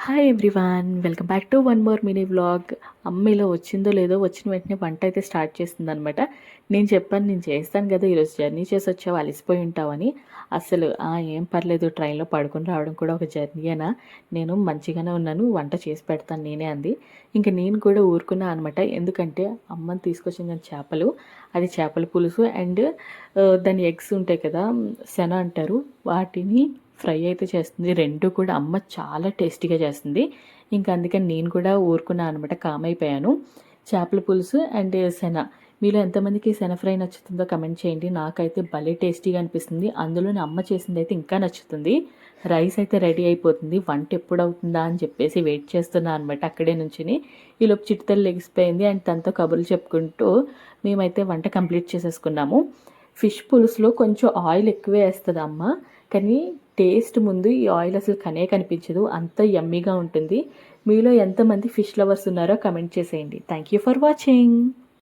Hi everyone, welcome back to one more mini vlog. అమ్మ ఇలా వచ్చిందో లేదో వచ్చిన వెంటనే వంట అయితే స్టార్ట్ చేస్తుంది అనమాట. నేను చెప్పాను, నేను చేస్తాను కదా, ఈరోజు జర్నీ చేసి వచ్చావు, అలసిపోయి ఉంటావని. అసలు ఏం పర్లేదు, ట్రైన్లో పడుకుని రావడం కూడా ఒక జర్నీయేనా, నేను మంచిగానే ఉన్నాను, వంట చేసి పెడతాను నేనే అంది. ఇంకా నేను కూడా ఊరుకున్నా అనమాట. ఎందుకంటే అమ్మని తీసుకొచ్చిన చేపలు, అది చేపల పులుసు అండ్ దాని ఎగ్స్ ఉంటాయి కదా, శన అంటారు, వాటిని ఫ్రై అయితే చేస్తుంది. రెండు కూడా అమ్మ చాలా టేస్టీగా చేస్తుంది. ఇంకా అందుకని నేను కూడా ఊరుకున్నా అనమాట, కామైపోయాను. చేపల పులుసు అండ్ శన, మీలో ఎంతమందికి శన ఫ్రై నచ్చుతుందో కమెంట్ చేయండి. నాకైతే భలే టేస్టీగా అనిపిస్తుంది. అందులోనే అమ్మ చేసింది అయితే ఇంకా నచ్చుతుంది. రైస్ అయితే రెడీ అయిపోతుంది. వంట ఎప్పుడు అవుతుందా అని చెప్పేసి వెయిట్ చేస్తున్నా అనమాట అక్కడే నుంచుని. ఈలోపు చిట్టుతల్లి లెగిసిపోయింది అండ్ తనతో కబుర్లు చెప్పుకుంటూ మేమైతే వంట కంప్లీట్ చేసేసుకున్నాము. ఫిష్ పులుసులో కొంచెం ఆయిల్ ఎక్కువే వేస్తుంది అమ్మ, కానీ టేస్ట్ ముందు ఈ ఆయిల్ అసలు కనిపించదు, అంత యమ్మీగా ఉంటుంది. మీలో ఎంతమంది ఫిష్ లవర్స్ ఉన్నారో కమెంట్ చేసేయండి. Thank you for watching.